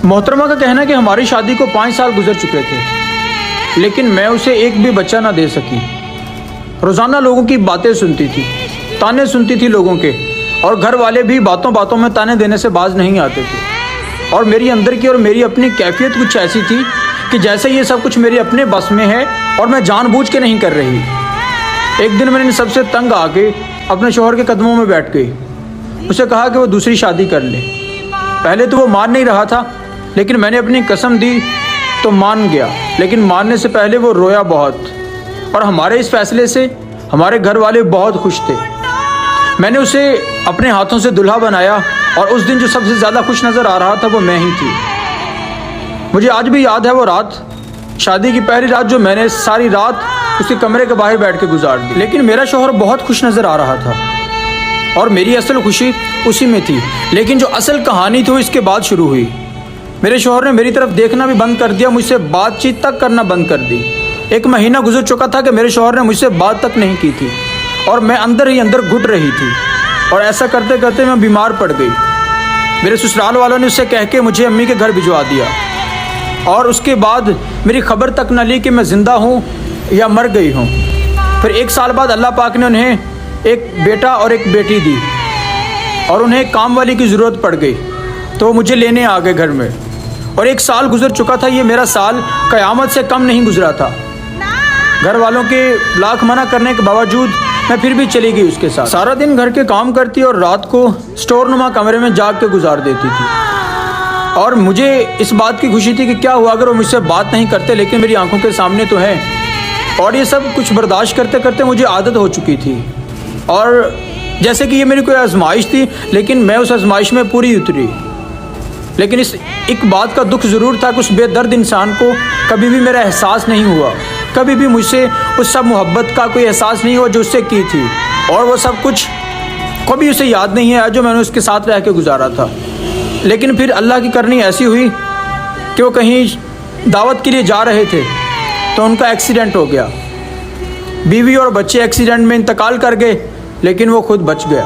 محترمہ کا کہنا ہے کہ ہماری شادی کو 5 سال گزر چکے تھے، لیکن میں اسے ایک بھی بچہ نہ دے سکی۔ روزانہ لوگوں کی باتیں سنتی تھی، تانے سنتی تھی لوگوں کے، اور گھر والے بھی باتوں باتوں میں تانے دینے سے باز نہیں آتے تھے۔ اور میری اندر کی اور میری اپنی کیفیت کچھ ایسی تھی کہ جیسے یہ سب کچھ میرے اپنے بس میں ہے اور میں جان بوجھ کے نہیں کر رہی۔ ایک دن میں نے سب سے تنگ آ کے اپنے شوہر کے قدموں میں بیٹھ گئی، اسے کہا کہ وہ دوسری شادی کر لے۔ پہلے تو وہ مان نہیں رہا تھا، لیکن میں نے اپنی قسم دی تو مان گیا، لیکن ماننے سے پہلے وہ رویا بہت، اور ہمارے اس فیصلے سے ہمارے گھر والے بہت خوش تھے۔ میں نے اسے اپنے ہاتھوں سے دلہا بنایا، اور اس دن جو سب سے زیادہ خوش نظر آ رہا تھا وہ میں ہی تھی۔ مجھے آج بھی یاد ہے وہ رات، شادی کی پہلی رات، جو میں نے ساری رات اس کے کمرے کے باہر بیٹھ کے گزار دی۔ لیکن میرا شوہر بہت خوش نظر آ رہا تھا، اور میری اصل خوشی اسی میں تھی۔ لیکن جو اصل کہانی تھی وہ اس کے بعد شروع ہوئی۔ میرے شوہر نے میری طرف دیکھنا بھی بند کر دیا، مجھ سے بات چیت تک کرنا بند کر دی۔ 1 مہینہ گزر چکا تھا کہ میرے شوہر نے مجھ سے بات تک نہیں کی تھی، اور میں اندر ہی اندر گھٹ رہی تھی، اور ایسا کرتے کرتے میں بیمار پڑ گئی۔ میرے سسرال والوں نے اس سے کہہ کے مجھے امی کے گھر بھجوا دیا، اور اس کے بعد میری خبر تک نہ لی کہ میں زندہ ہوں یا مر گئی ہوں۔ پھر 1 سال بعد اللہ پاک نے انہیں ایک بیٹا اور ایک بیٹی دی، اور انہیں ایک کام والی کی ضرورت پڑ گئی، تو وہ مجھے لینے آ گئے گھر میں، اور 1 سال گزر چکا تھا۔ یہ میرا سال قیامت سے کم نہیں گزرا تھا۔ گھر والوں کے لاکھ منع کرنے کے باوجود میں پھر بھی چلی گئی اس کے ساتھ۔ سارا دن گھر کے کام کرتی اور رات کو سٹور نما کمرے میں جاگ کے گزار دیتی تھی، اور مجھے اس بات کی خوشی تھی کہ کیا ہوا اگر وہ مجھ سے بات نہیں کرتے، لیکن میری آنکھوں کے سامنے تو ہے۔ اور یہ سب کچھ برداشت کرتے کرتے مجھے عادت ہو چکی تھی، اور جیسے کہ یہ میری کوئی آزمائش تھی، لیکن میں اس آزمائش میں پوری اتری۔ لیکن اس ایک بات کا دکھ ضرور تھا کہ اس بے درد انسان کو کبھی بھی میرا احساس نہیں ہوا، کبھی بھی مجھ سے اس سب محبت کا کوئی احساس نہیں ہوا جو اس سے کی تھی، اور وہ سب کچھ کبھی اسے یاد نہیں ہے جو میں نے اس کے ساتھ رہ کے گزارا تھا۔ لیکن پھر اللہ کی کرنی ایسی ہوئی کہ وہ کہیں دعوت کے لیے جا رہے تھے تو ان کا ایکسیڈنٹ ہو گیا۔ بیوی اور بچے ایکسیڈنٹ میں انتقال کر گئے، لیکن وہ خود بچ گیا۔